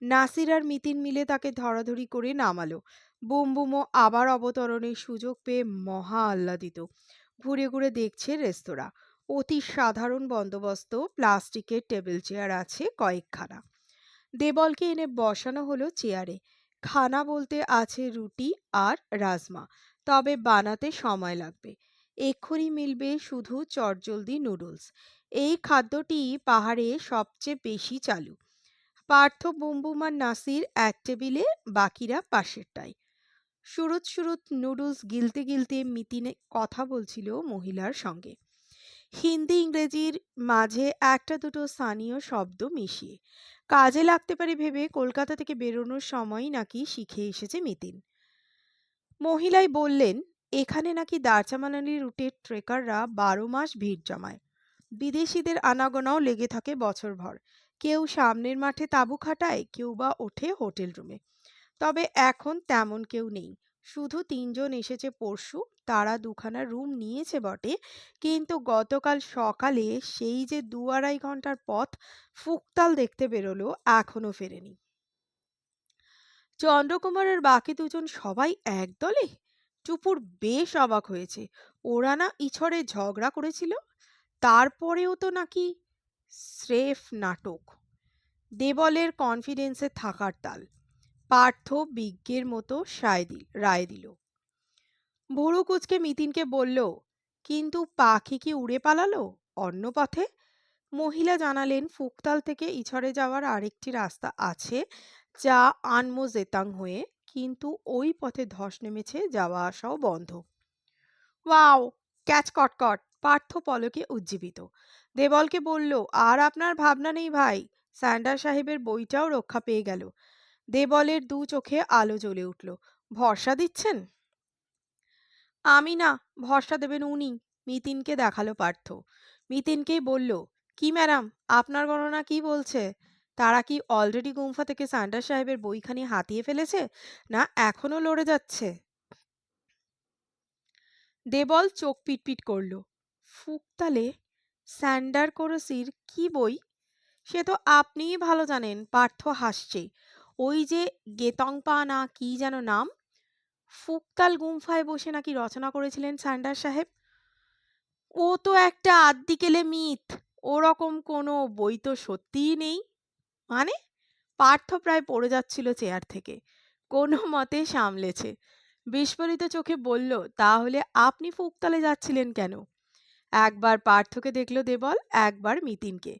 নাসির আর মিতিন মিলে তাকে ধরাধরি করে নামালো। বুমবুমও আবার অবতরণের সুযোগ পেয়ে মহা আহ্লাদিত। ঘুরে ঘুরে দেখছে রেস্তোরাঁ। অতি সাধারণ বন্দোবস্ত, প্লাস্টিকের টেবিল চেয়ার আছে কয়েকখানা। দেবলকে এনে বসানো হলো চেয়ারে। খানা বলতে আছে রুটি আর রাজমা, তবে বানাতে সময় লাগবে। এক্ষুনি মিলবে শুধু চটজলদি নুডলস। এই খাদ্যটি পাহাড়ে সবচেয়ে বেশি চালু। পার্থ, বুমবুম আর নাসির এক টেবিলে, বাকিরা পাশেরটায়। সুরুত সুরুত নুডলস গিলতে গিলতে মিতিনে কথা বলছিল মহিলার সঙ্গে। হিন্দি ইংরেজির মাঝে একটা দুটো স্থানীয় শব্দ মিশিয়ে। কাজে লাগতে পারে ভেবে কলকাতা থেকে বেরোনোর সময় নাকি শিখে এসেছে মিতিন। মহিলাই বললেন, এখানে নাকি দারচা মানালি রুটের ট্রেকাররা ১২ মাস ভিড় জমায়। বিদেশিদের আনাগোনাও লেগে থাকে বছরভর। কেউ সামনের মাঠে তাঁবু খাটায়, কেউ বা ওঠে হোটেল রুমে। তবে এখন তেমন কেউ নেই। শুধু ৩ জন এসেছে পরশু। তারা ২ খানা রুম নিয়েছে বটে, কিন্তু গতকাল সকালে সেই যে ২-২.৫ ঘন্টার পথ ফুকতাল দেখতে বেরোলো, এখনো ফেরেনি। চন্দ্রকুমারের বাকি ২ জন সবাই একদলে? টুপুর বেশ অবাক হয়েছে। ওরা না ইছরে ঝগড়া করেছিল? তারপরেও তো নাকি স্রেফ নাটক। দেবলের কনফিডেন্সে থাকার তাল। পার্থ বিজ্ঞের মতো রায় দিল। ভুরু কুচকে মিতিনকে বলল, কিন্তু পাখি কি উড়ে পালালো অন্য পথে? মহিলা জানালেন ফুকতাল থেকে ইছড়ে যাওয়ার আরেকটি রাস্তা আছে, যা আনমো জেতাং হয়ে, কিন্তু ওই পথে ধস নেমেছে, যাওয়া আসাও বন্ধ। ওয়াও! ক্যাচ কটকট! পার্থ পলকে উজ্জীবিত। দেবলকে বলল, আর আপনার ভাবনা নেই ভাই। স্যান্ডার সাহেবের বইটাও রক্ষা পেয়ে গেল। দেবলের দু চোখে আলো জ্বলে উঠল। ভরসা দিচ্ছেন? আমি না, ভরসা দেবেন উনি। মিতিনকে দেখালো পার্থ। মিতিনকেই বলল, কি ম্যাডাম, আপনার গণনা কি বলছে? তারা কি অলরেডি গুম্ফা থেকে স্যান্ডার সাহেবের বইখানি হাতিয়ে ফেলেছে, না এখনো লড়ে যাচ্ছে? দেবল চোখ পিটপিট করল। ফুকতালে স্যান্ডার কোরসির কি বই? সে তো আপনিই ভালো জানেন। পার্থ হাসছে। ওই যে গেতংপা না কি যেন নাম, ফুকতাল গুম্ফায় বসে নাকি রচনা করেছিলেন স্যান্ডার সাহেব। ও তো একটা আদ্যিকেলে মিথ। ওরকম কোনো বই তো সত্যিই নেই। মানে? পার্থ প্রায় পড়ে যাচ্ছিল চেয়ার থেকে। কোনো মতে সামলেছে। বিস্ফোরিত চোখে বলল, তাহলে আপনি ফুকতালে যাচ্ছিলেন কেন? একবার পার্থকে দেখল দেবল, একবার মিতিনকে।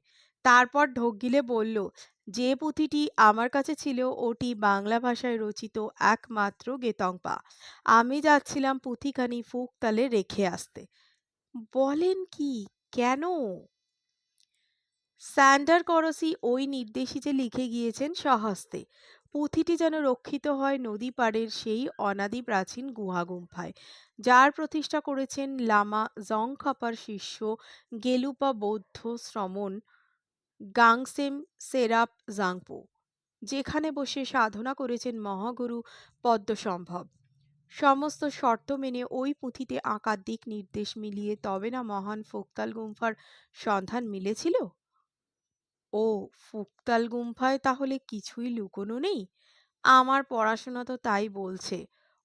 তারপর ঢোক গিলে বলল, যে পুঁথিটি আমার কাছে ছিল ওটি বাংলা ভাষায় রচিত একমাত্র গেতংপা। আমি যাচ্ছিলাম পুঁথিখানি ফুকতালে রেখে আসতে। বলেন কি? কেন? স্যান্ডার করসি ওই নির্দেশই যে লিখে গিয়েছেন স্বহস্তে। পুঁথিটি যেন রক্ষিত হয় নদী পাড়ের সেই অনাদি প্রাচীন গুহাগুম্ফায়, যার প্রতিষ্ঠা করেছেন লামা জংখাপার শিষ্য গেলুপা বৌদ্ধ শ্রমণ গাংসেম সেরাপ জাংপো, যেখানে বসে সাধনা করেছেন মহাগুরু পদ্মসম্ভব। সমস্ত শর্ত মেনে ওই পুঁথিতে আঁকা দিক নির্দেশ মিলিয়ে তবে না মহান ফোকতাল গুম্ফার সন্ধান মিলেছিল। ও, ফুকতাল গুম্ফায় তাহলে কিছুই লুকোনো নেই? আমার পড়াশোনা তো তাই বলছে।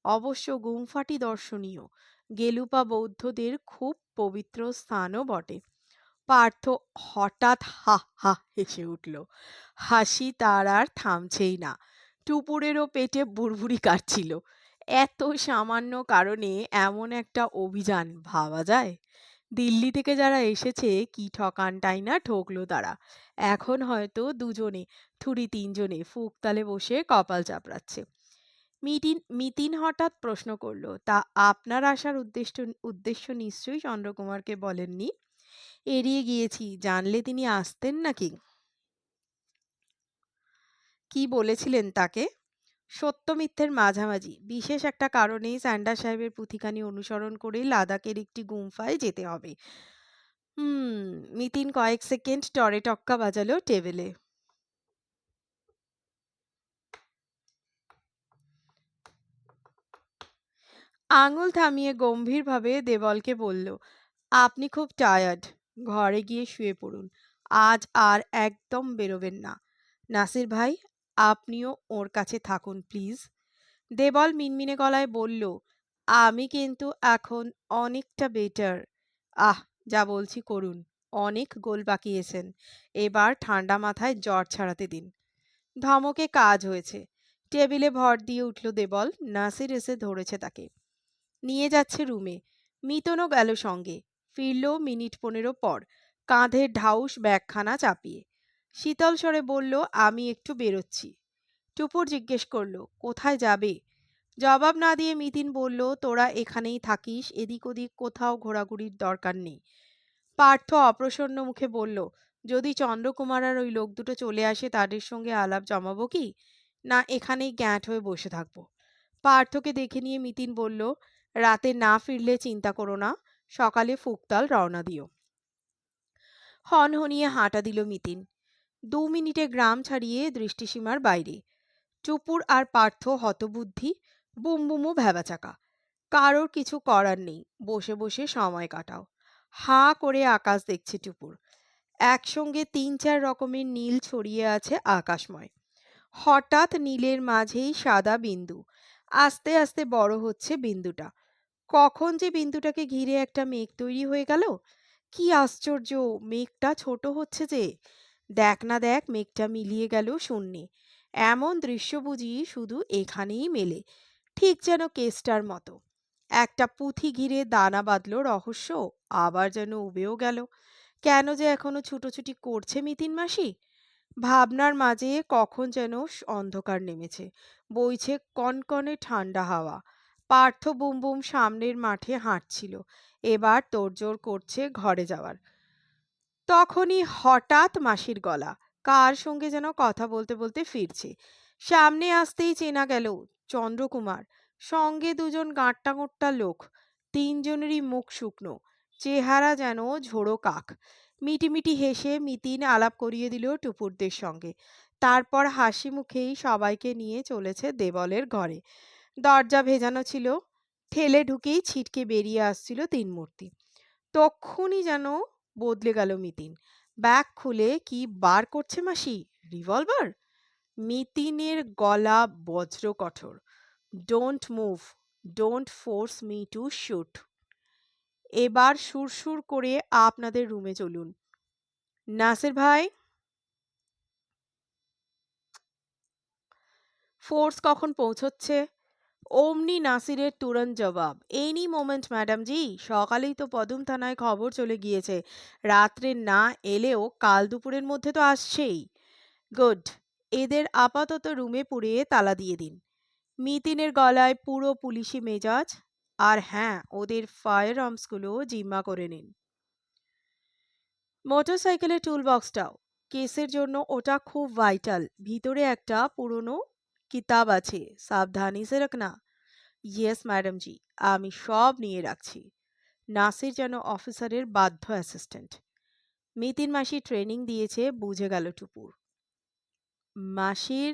অবশ্য গুম্ফাটি দর্শনীয়, গেলুপা বৌদ্ধদের খুব পবিত্র স্থানও বটে। পার্থ হঠাৎ হা হা হেসে উঠল। হাসি তার আর থামছেই না। টুপুরেরও পেটে বুড়বুড়ি কাটছিল। এত সামান্য কারণে এমন একটা অভিযান ভাবা যায়? দিল্লি থেকে যারা এসেছে কি ঠকানটাই না ঠকলো তারা। এখন হয়তো দুজনে, থুড়ি ৩ জনে ফুকতালে বসে কপাল চাপড়াচ্ছে। মিতিন হঠাৎ প্রশ্ন করল, তা আপনার আসার উদ্দেশ্য নিশ্চয়ই চন্দ্রকুমারকে বলেননি? এড়িয়ে গিয়েছি, জানলে তিনি আসতেন নাকি? কি বলেছিলেন তাকে? সত্য মিথ্যের মাঝামাঝি বিশেষ একটা কারণেই স্যান্ডার সাহেবের পুঁথিখানি অনুসরণ করে লাদাখের একটি গুম্ফায় যেতে হবে। হুম। মিতিন কয়েক সেকেন্ড টরে টক্কা বাজালো টেবিলে। আঙুল থামিয়ে গম্ভীরভাবে দেবলকে বলল, আপনি খুব টায়ার্ড। ঘরে গিয়ে শুয়ে পড়ুন। আজ আর একদম বেরোবেন না। নাসির ভাই, আপনিও ওর কাছে থাকুন প্লিজ। দেবল মিনমিনে গলায় বলল, আমি কিন্তু এখন অনেকটা বেটার। আহ, যা বলছি করুন। অনেক গোল পাকিয়েছেন। এবার ঠান্ডা মাথায় জ্বর ছাড়াতে দিন। ধমকে কাজ হয়েছে। টেবিলে ভর দিয়ে উঠল দেবল। নাসির এসে ধরেছে তাকে, নিয়ে যাচ্ছে রুমে। মিতনও গেল সঙ্গে। ফিরল মিনিট ১৫ পর, কাঁধে ঢাউস ব্যাগখানা চাপিয়ে। শীতল স্বরে বলল, আমি একটু বেরোচ্ছি। টুপুর জিজ্ঞেস করল, কোথায় যাবে? জবাব না দিয়ে মিতিন বলল, তোরা এখানেই থাকিস, এদিক ওদিক কোথাও ঘোরাঘুরির দরকার নেই। পার্থ অপ্রসন্ন মুখে বলল, যদি চন্দ্রকুমার আর ওই লোক দুটো চলে আসে তাদের সঙ্গে আলাপ জমাবো কি, না এখানেই গ্যাঁট হয়ে বসে থাকবো? পার্থকে দেখে নিয়ে মিতিন বলল, রাতে না ফিরলে চিন্তা করো না, সকালে ফুকতাল রওনা দিও। হনহনিয়ে হাঁটা দিল মিতিন। ২ মিনিটে গ্রাম ছাড়িয়ে দৃষ্টিসীমার বাইরে। টুপুর আর পার্থ হতবুদ্ধি, বুমবুমও ভ্যাবাচাকা। কারোর কিছু করার নেই, বসে বসে সময় কাটাও। হাঁ করে আকাশ দেখছে টুপুর। একসঙ্গে ৩-৪ রকমের নীল ছড়িয়ে আছে আকাশময়। হঠাৎ নীলের মাঝেই সাদা বিন্দু। আস্তে আস্তে বড় হচ্ছে বিন্দুটা। কখন যে বিন্দুটাকে ঘিরে একটা মেঘ তৈরি হয়ে গেল! কি আশ্চর্য! মেঘটা ছোট হচ্ছে যে! দেখ না দেখ, মেঘটা মিলিয়ে গেল শূন্যে। এমন দৃশ্য বুঝি শুধু এখানেই মেলে। ঠিক যেন কেসটার মতো। একটা পুঁথি ঘিরে দানা বাঁধল রহস্য, আবার যেন উবেও গেল। কেন যে এখনো ছুটোছুটি করছে মিতিন মাসি? ভাবনার মাঝে কখন যেন অন্ধকার নেমেছে। বইছে কনকনে ঠান্ডা হাওয়া। পার্থ বুমবুম সামনের মাঠে হাঁটছিল। এবার তোড়জোড় করছে ঘরে যাওয়ার। তখনই হঠাৎ মাসির গলা। কার সঙ্গে যেন কথা বলতে বলতে ফিরছে। সামনে আসতেই চেনা গেল চন্দ্রকুমার। সঙ্গে দুজন গাঁট্টা-গোট্টা লোক। তিনজনেরই মুখ শুকনো। চেহারা যেন ঝোড়ো কাক। মিটিমিটি হেসে মিতিন আলাপ করিয়ে দিল টুপুরদের সঙ্গে। তারপর হাসি মুখেই সবাইকে নিয়ে চলেছে দেবলের ঘরে। দরজা ভেজানো ছিল। ঠেলে ঢুকেই ছিটকে বেরিয়ে আসছিল তিনমূর্তি। তক্ষুনি যেন বদলে গেল মিতিন। ব্যাগ খুলে কি বার করছে মাসি? রিভলভার? মিতিনের গলা বজ্র কঠোর। Don't move, don't force me two shoot. এবার সুরসুর করে আপনাদের রুমে চলুন। নাসির ভাই, ফোর্স কখন পৌঁছচ্ছে? অমনি নাসিরের তুরন্ত জবাব, এনি মোমেন্ট ম্যাডাম জি। সকালেই তো পদুম থানায় খবর চলে গিয়েছে। রাত্রে না এলেও কাল দুপুরের মধ্যে তো আসছেই। গুড। এদের আপাতত রুমে পুড়িয়ে তালা দিয়ে দিন। মিতিনের গলায় পুরো পুলিশি মেজাজ। আর হ্যাঁ, ওদের ফায়ার আর্মসগুলো জিম্মা করে নিন। মোটরসাইকেলের টুল বক্সটাও। কেসের জন্য ওটা খুব ভাইটাল। ভিতরে একটা পুরনো কিতাব আছে। সাবধানি সে রাখনা। ইয়েস ম্যাডাম জি, আমি সব নিয়ে রাখছি। নাসির যেন অফিসারের বাধ্য অ্যাসিস্ট্যান্ট। মিতিন মাসি ট্রেনিং দিয়েছে, বুঝে গেল টুপুর। মাসির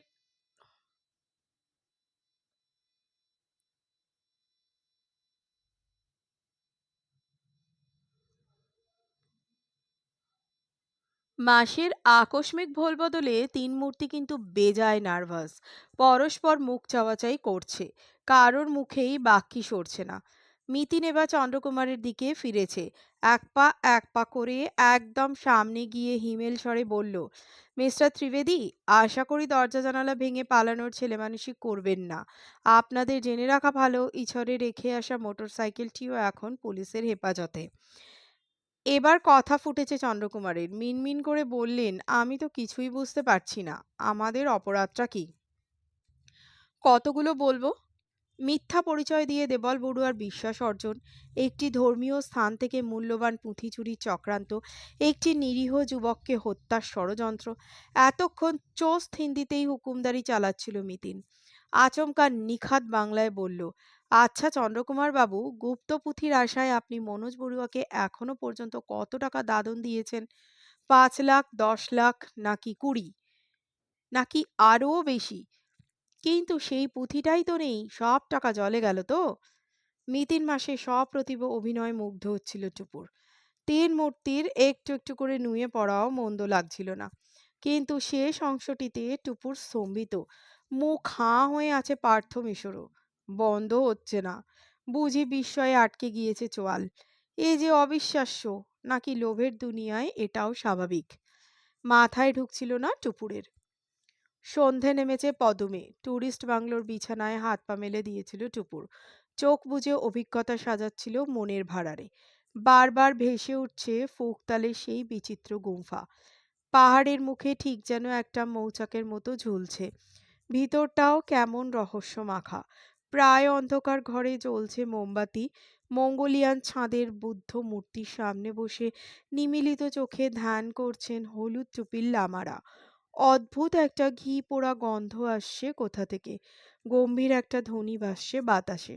মাসের আকস্মিক ভোল বদলে তিন মূর্তি কিন্তু বেজায় নার্ভাস। পরস্পর মুখ চাওয়াচাই করছে। কারোর মুখেই বাক্যি সরছে না। মিতিন এবার চন্দ্রকুমারের দিকে ফিরেছে। এক পা করে একদম সামনে গিয়ে হিমেল স্বরে বলল, মিস্টার ত্রিবেদী, আশা করি দরজা জানালা ভেঙে পালানোর ছেলেমানুষি করবেন না। আপনাদের জেনে রাখা ভালো, ইছরে রেখে আসা মোটরসাইকেলটিও এখন পুলিশের হেফাজতে। এবার কথা ফুটেছে চন্দ্রকুমারের। মিনমিন করে বললেন, আমি তো কিছুই বুঝতে পারছি না। আমাদের অপরাধটা কি? কতগুলো বলবো? মিথ্যা পরিচয় দিয়ে দেবল বড়ুয়ার বিশ্বাস অর্জন, একটি ধর্মীয় স্থান থেকে মূল্যবান পুঁথি চুরির চক্রান্ত, একটি নিরীহ যুবককে হত্যার ষড়যন্ত্র। এতক্ষণ চোস্ত হিন্দিতেই হুকুমদারি চালাচ্ছিল মিতিন। আচমকা নিখাদ বাংলায় বলল, আচ্ছা চন্দ্রকুমার বাবু, গুপ্ত পুঁথির আশায় আপনি মনোজ বড়ুয়াকে এখনো পর্যন্ত কত টাকা দাদন দিয়েছেন? ৫ লাখ, ১০ লাখ, নাকি ২০? নাকি আরও বেশি? কিন্তু সেই পুঁথিটাই তো নেই, সব টাকা জলে গেল তো? মিতিন মাসে সপ্রতিভ অভিনয় মুগ্ধ হচ্ছিল টুপুর। তিন মূর্তির একটু একটু করে নুয়ে পড়াও মন্দ লাগছিল না। কিন্তু শেষ অংশটিতে টুপুর স্তম্ভিত। মুখ হাঁ হয়ে আছে পার্থ মিশরও। বন্ধ হচ্ছে না। বুঝি বিস্ময়ে আটকে গিয়েছে চোয়াল। এ যে অবিশ্বাস্য! নাকি লোভের দুনিয়ায় এটাও স্বাভাবিক? মাথায় ঢুকছিল না টুপুরের। সন্ধে নেমেছে পদমে। টুরিস্ট বাংলোর বিছানায় হাত পা মেলে দিয়েছিল টুপুর। চোখ বুজে অভিজ্ঞতা সাজাচ্ছিল মনের ভাড়ারে। বারবার ভেসে উঠছে ফোকতালের সেই বিচিত্র গুম্ফা। পাহাড়ের মুখে ঠিক যেন একটা মৌচাকের মতো ঝুলছে। ভিতরটাও কেমন রহস্য মাখা। প্রায় অন্ধকার ঘরে জ্বলছে মোমবাতি। মঙ্গোলিয়ান ছাঁদের বুদ্ধ মূর্তির সামনে বসে নিমিলিত চোখে ধ্যান করছেন হলুদ চুপির লামারা। অদ্ভুত একটা ঘি পোড়া গন্ধ আসছে কোথা থেকে। গম্ভীর একটা ধ্বনি ভাসছে বাতাসে।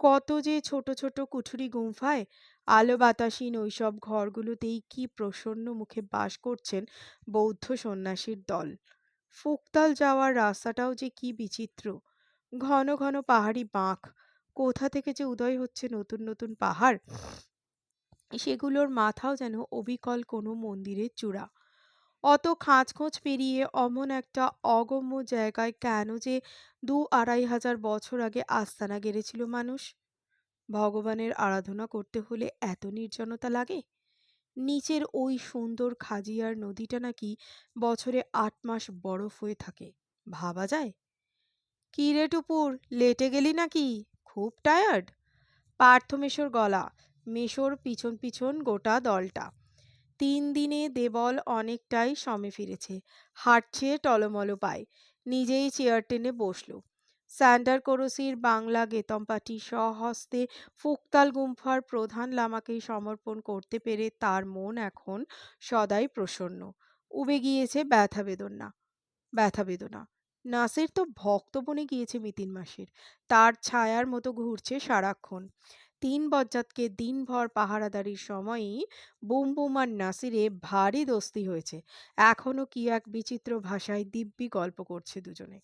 কত যে ছোট ছোট কুঠুরি গুম্ফায় আলো বাতাসীন ওইসব ঘরগুলোতেই কি প্রসন্ন মুখে বাস করছেন বৌদ্ধ সন্ন্যাসীর দল। ফুকতাল যাওয়ার রাস্তাটাও যে কি বিচিত্র, ঘন ঘন পাহাড়ি বাঁক, কোথা থেকে যে উদয় হচ্ছে নতুন নতুন পাহাড়, সেগুলোর মাথাও যেন অবিকল কোনো মন্দিরের চূড়া। অত খাঁজখোঁজ পেরিয়ে অমন একটা অগম্য জায়গায় কেন যে ২-২,৫০০ আগে আস্তানা গেড়েছিল মানুষ? ভগবানের আরাধনা করতে হলে এত নির্জনতা লাগে? নিচের ওই সুন্দর খাজিয়ার নদীটা নাকি বছরে ৮ মাস বরফ হয়ে থাকে, ভাবা যায়? কি রে টুপুর, লেটে গেলি নাকি? খুব টায়ার্ড? পার্থ মেশোর গলা, মেশোর পিছন পিছন গোটা দলটা। ৩ দিনে দেবল অনেকটাই সমে ফিরেছে, হাঁটছে টলমল পায়। নিজেই চেয়ার টেনে বসল। স্যান্ডার কোরসির বাংলা গেতমপাটি স্বহস্তে ফুকতাল গুম্ফার প্রধান লামাকেই সমর্পণ করতে পেরে তার মন এখন সদাই প্রসন্ন। উবে গিয়েছে ব্যথা বেদনা। নাসির তো ভক্ত বনে গিয়েছে মিতিন মাসির, তার ছায়ার মতো ঘুরছে সারাক্ষণ। ৩ বজ্জাতকে দিনভর পাহারাদারির সময়ই বুম বুম আর নাসিরে ভারী দোস্তি হয়েছে। এখনো কি এক বিচিত্র ভাষায় দিব্যি গল্প করছে দুজনে।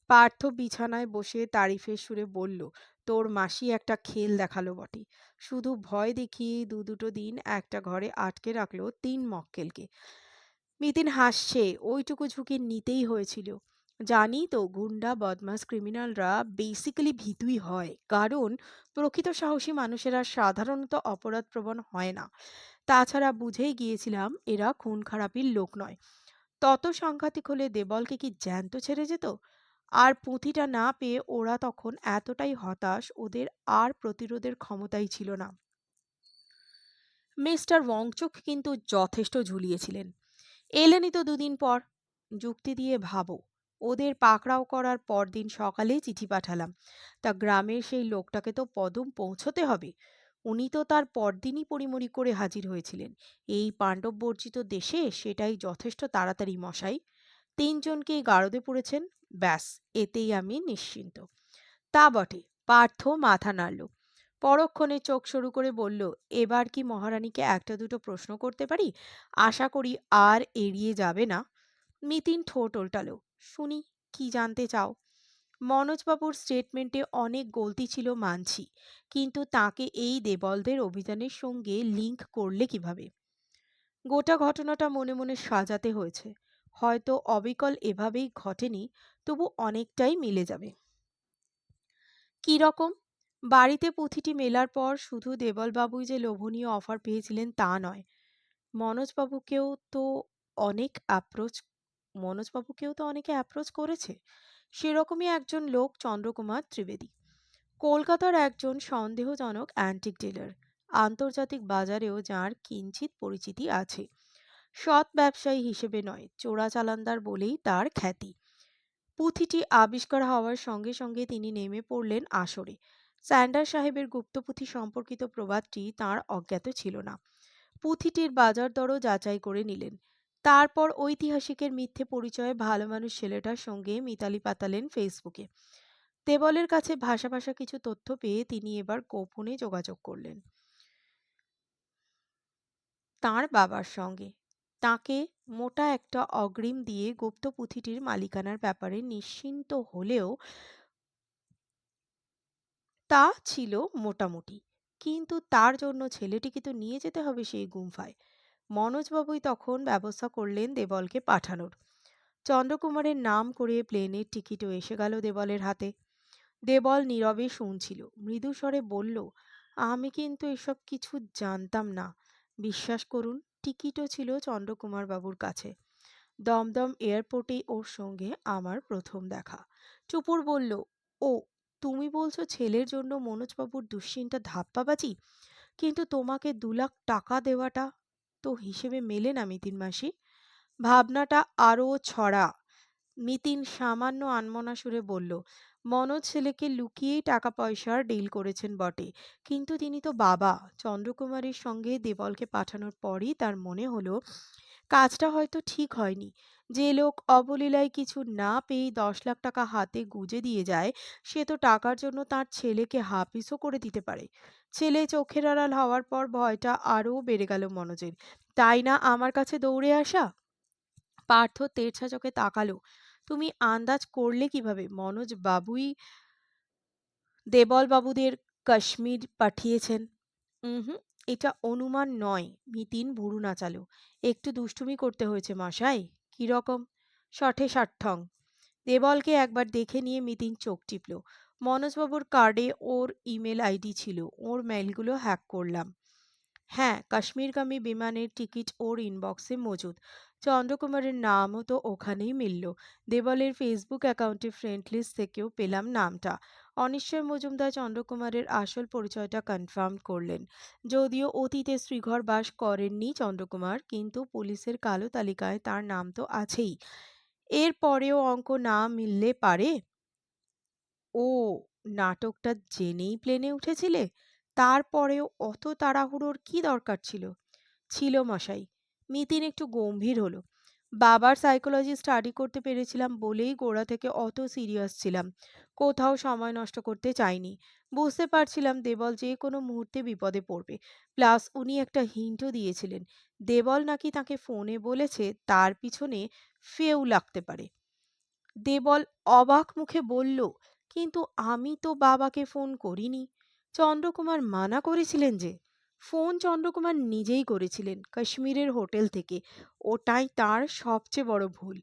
পার্থ বিছানায় বসে তারিফের সুরে বলল, তোর মাসি একটা খেল দেখালো বটে। শুধু ভয় দেখিয়েই দুটো দিন একটা ঘরে আটকে রাখলো ৩ মক্কেলকে। নিতিন হাসছে, ওইটুকু ঝুঁকি নিতেই হয়েছিল। জানি তো গুন্ডা বদমাস ক্রিমিনালরা বেসিক্যালি ভীতুই হয়, কারণ প্রকৃত সাহসী মানুষেরা সাধারণত অপরাধ প্রবণ হয় না। তাছাড়া বুঝেই গিয়েছিলাম এরা খুন খারাপির লোক নয়। তত সাংঘাতিক হলে দেবলকে কি জ্যান্ত ছেড়ে যেত? আর পুঁথিটা না পেয়ে ওরা তখন এতটাই হতাশ, ওদের আর প্রতিরোধের ক্ষমতাই ছিল না। মিস্টার ওয়াংচুক কিন্তু যথেষ্ট ঝুলিয়েছিলেন। এলেনই তো ২ দিন পর। যুক্তি দিয়ে ভাবো, ওদের পাকড়াও করার পরদিন সকালে চিঠি পাঠালাম। তা গ্রামের সেই লোকটাকে তো পদম পৌঁছতে হবে। উনি তো তার পরদিনই পরিমরি করে হাজির হয়েছিলেন। এই পাণ্ডব বর্জিত দেশে সেটাই যথেষ্ট তাড়াতাড়ি মশাই। ৩ জনকেই গারদে পুড়েছেন, ব্যাস, এতেই আমি নিশ্চিন্ত। তা বটে। পার্থ মাথা নাড়ল। পরক্ষণে চোখ সরু করে বলল, এবার কি মহারানীকে একটা দুটো প্রশ্ন করতে পারি? আশা করি আর এড়িয়ে যাবে না। নিতিন ঠোঁট ওল্টালো, শুনি, কি জানতে চাও? মনোজবাবুর স্টেটমেন্টে অনেক গলতি ছিল মানছি, কিন্তু তাকে এই দেবলদের অভিযানের সঙ্গে লিঙ্ক করলে কিভাবে? গোটা ঘটনাটা মনে মনে সাজাতে হয়েছে। হয়তো অবিকল এভাবেই ঘটেনি, তবু অনেকটাই মিলে যাবে। কি রকম? বাড়িতে পুঁথিটি মেলার পর শুধু দেবলবাবুই যে লোভনীয় অফার পেয়েছিলেন তা নয়। মনোজবাবুকেও তো অনেক অ্যাপ্রোচ মনোজবাবুকেও তো অনেকে অ্যাপ্রোচ করেছে। সেরকমই একজন লোক চন্দ্রকুমার ত্রিবেদী। কলকাতার একজন সন্দেহজনক অ্যান্টিক ডিলার। আন্তর্জাতিক বাজারেও যাঁর কিঞ্চিত পরিচিতি আছে। সৎ ব্যবসায়ী হিসেবে নয়, চোরাচালানদার বলেই তার খ্যাতি। পুঁথিটি আবিষ্কার হওয়ার সঙ্গে সঙ্গে তিনি নেমে পড়লেন আসরে। স্যান্ডার সাহেবের গুপ্তপুঁথি সম্পর্কিত প্রবাদটি তাঁর অজ্ঞাত ছিল না। পুঁথিটির বাজার দরও যাচাই করে নিলেন। তারপর ঐতিহাসিকের মিথ্যে পরিচয়ে ভালো মানুষ ছেলেটার সঙ্গে মিতালি পাতালেন ফেসবুকে। দেবলের কাছে ভাষা ভাষা কিছু তথ্য পেয়ে তিনি এবার গোপনে যোগাযোগ করলেন তাঁর বাবার সঙ্গে। তাঁকে মোটা একটা অগ্রিম দিয়ে গুপ্ত পুঁথিটির মালিকানার ব্যাপারে নিশ্চিন্ত হলেও তা ছিল মোটামুটি। কিন্তু তার জন্য ছেলেটিকে তো নিয়ে যেতে হবে সেই গুম্ফায়। মনোজবাবুই তখন ব্যবস্থা করলেন দেবলকে পাঠানোর। চন্দ্রকুমারের নাম করে প্লেনের টিকিটও এসে গেল দেবলের হাতে। দেবল নীরবে শুনছিল, মৃদুস্বরে বলল, আমি কিন্তু এসব কিছু জানতাম না। বিশ্বাস করুন, টিকিটও ছিল চন্দ্রকুমার বাবুর কাছে। দমদম এয়ারপোর্টেই ওর সঙ্গে আমার প্রথম দেখা। চুপুর বলল, ও, তুমি বলছো ছেলের জন্য মনোজবাবুর দুশ্চিন্তা ধাপ্পাবাজি? কিন্তু তোমাকে ২ লাখ টাকা দেওয়াটা তো হিসেবে মেলে না মিতিন মাসি। ভাবনাটা আরও ছড়া। নিতিন সামান্য আনমনা সুরে বলল, মনোজ ছেলেকে লুকিয়েই টাকা পয়সার ডিল করেছেন বটে, কিন্তু তিনি তো বাবা। চন্দ্রকুমারের সঙ্গে দেবলকে পাঠানোর পরই তার মনে হলো কাজটা হয়তো ঠিক হয়নি। যে লোক অবলীলায় কিছু না পেয়েই 10 লাখ টাকা হাতে গুঁজে দিয়ে যায়, সে তো টাকার জন্য তার ছেলেকে হাফিসও করে দিতে পারে। ছেলে চোখের আড়াল হওয়ার পর ভয়টা আরও বেড়ে গেল মনোজের। তাই না আমার কাছে দৌড়ে আসা? পার্থ তেরছা চোখে তাকালো। তুমি আন্দাজ করলে কিভাবে মনোজ বাবুই দেবল বাবুদের কাশ্মীর পাঠিয়েছেন? হুম, এটা অনুমান নয়। মিতিন ভুরু নাচালো। একটু দুষ্টুমি করতে হয়েছে মশাই। কিরকম? শঠে শাঠ্যং। দেবলকে একবার দেখে নিয়ে মিতিন চোখ টিপল। মনোজবাবুর কার্ডে ওর ইমেল আইডি ছিল, ওর মেইলগুলো হ্যাক করলাম। হ্যাঁ, কাশ্মীরগামী বিমানের টিকিট ওর ইনবক্সে মজুদ। চন্দ্রকুমারের নামও তো ওখানেই মিলল। দেবলের ফেসবুক অ্যাকাউন্টে ফ্রেন্ড লিস্ট থেকেও পেলাম নামটা। অনিশ্চয় মজুমদার চন্দ্রকুমারের আসল পরিচয়টা কনফার্ম করলেন। যদিও অতীতে শ্রীঘর বাস করেননি চন্দ্রকুমার, কিন্তু পুলিশের কালো তালিকায় তার নাম তো আছেই। এর পরেও অঙ্ক না মিললে পারে। ও, নাটকটা জেনেই প্লেনে উঠেছিলে? তারপরেও অত তাড়াহুড়োর কি দরকার ছিল? ছিল মশাই। মিতিন একটু গম্ভীর হলো। বাবার সাইকোলজি স্টাডি করতে পেরেছিলাম বলেই গোড়া থেকে অত সিরিয়াস ছিলাম। কোথাও সময় নষ্ট করতে চাইনি। বুঝতে পারছিলাম দেবল যে কোনো মুহূর্তে বিপদে পড়বে। প্লাস উনি একটা হিন্টও দিয়েছিলেন। দেবল নাকি তাকে ফোনে বলেছে তার পিছনে ফেউ লাগতে পারে। দেবল অবাক মুখে বলল, কিন্তু আমি তো বাবাকে ফোন করিনি। চন্দ্রকুমার মানা করেছিলেন যে। ফোন চন্দ্রকুমার নিজেই করেছিলেন কাশ্মীরের হোটেল থেকে। ওটাই তার সবচেয়ে বড় ভুল।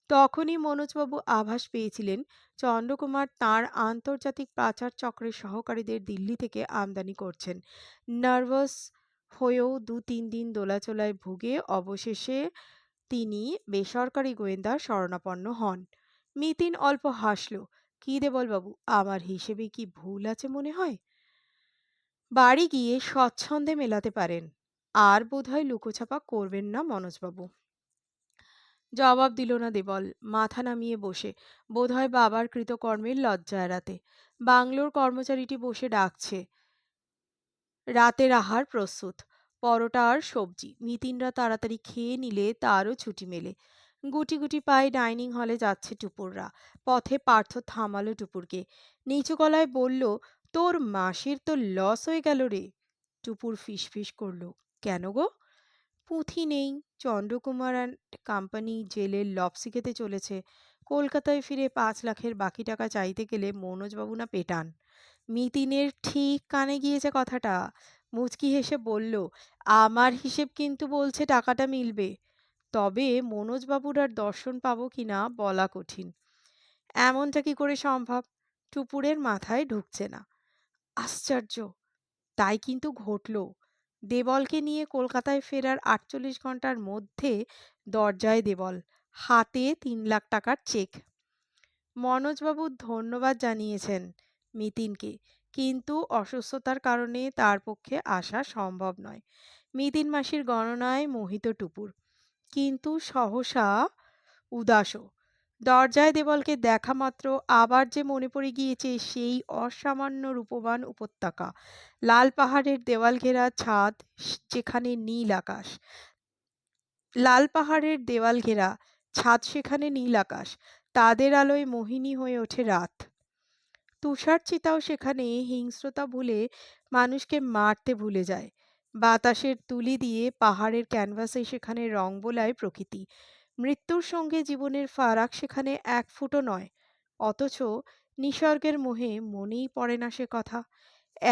তখনই মনোজবাবু আভাস পেয়েছিলেন চন্দ্রকুমার তাঁর আন্তর্জাতিক পাচার চক্রের সহকারীদের দিল্লি থেকে আমদানি করছেন। নার্ভাস হয়েও ২-৩ দিন দোলাচলায় ভুগে অবশেষে তিনি বেসরকারি গোয়েন্দার শরণাপন্ন হন। মিতিন অল্প হাসল। কি দেবলবাবু, আমার হিসেবে কি ভুল আছে মনে হয়? বাড়ি গিয়ে স্বচ্ছন্দে মেলাতে পারেন। আর বোধহয় লুকোছাপা করবেন না মনোজবাবু। জবাব দিল না দেবল, মাথা নামিয়ে বসে। বোধহয় বাবার কৃতকর্মের লজ্জা এড়াতে। বাংলোর কর্মচারীটি বসে ডাকছে। রাতের আহার প্রস্তুত। পরোটা আর সবজি। নিতিনরা তাড়াতাড়ি খেয়ে নিলে তারও ছুটি মেলে। গুটি গুটি পায়ে ডাইনিং হলে যাচ্ছে টুপুররা। পথে পার্থ থামালো টুপুরকে। নিচু গলায় বলল, তোর মাসির তো লস হয়ে গেল রে। টুপুর ফিসফিস করল, কেন গো? পুঁথি নেই। চন্দ্রকুমার অ্যান্ড কোম্পানি জেলের লপসি খেতে চলেছে। কলকাতায় ফিরে 5 লাখের বাকি টাকা চাইতে গেলে মনোজবাবু না পেটান। মিতিনের ঠিক কানে গিয়েছে কথাটা। মুচকি হেসে বলল, আমার হিসেব কিন্তু বলছে টাকাটা মিলবে। তবে মনোজবাবুর আর দর্শন পাবো কিনা বলা কঠিন। এমনটা কি করে সম্ভব? টুপুরের মাথায় ঢুকছে না। আশ্চর্য! তাই কিন্তু ঘটল। দেবলকে নিয়ে কলকাতায় ফেরার 48 ঘণ্টার মধ্যে দরজায় দেবল, হাতে 3 লাখ টাকার চেক। মনোজবাবু ধন্যবাদ জানিয়েছেন মিতিনকে, কিন্তু অসুস্থতার কারণে তার পক্ষে আসা সম্ভব নয়। মিতিন মাসির গণনায় মোহিত টুপুর, কিন্তু সহসা উদাসও। দরজায় দেবলকে দেখা মাত্র আবার যে মনে পড়ে গিয়েছে সেই অসামান্য রূপবান উপত্যকা, লাল পাহাড়ের দেওয়াল ঘেরা ছাদ, যেখানে নীল আকাশ। লাল পাহাড়ের দেওয়াল ঘেরা ছাদ, সেখানে নীল আকাশ। তাদের আলোয় মোহিনী হয়ে ওঠে রাত। তুষার চিতাও সেখানে হিংস্রতা ভুলে মানুষকে মারতে ভুলে যায়। বাতাসের তুলি দিয়ে পাহাড়ের ক্যানভাসে সেখানে রং বোলায় প্রকৃতি। মৃত্যুর সঙ্গে জীবনের ফারাক সেখানে 1 ফুটও নয়। অথচ নিসর্গের মোহে মনেই পড়ে না সে কথা।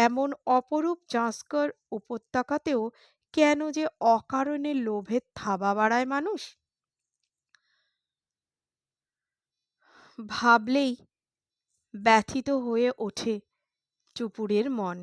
এমন অপরূপ জাঁস্কর উপত্যকাতেও কেন যে অকারণে লোভের থাবা বাড়ায় মানুষ, ভাবলেই ব্যথিত হয়ে ওঠে টুপুরের মন।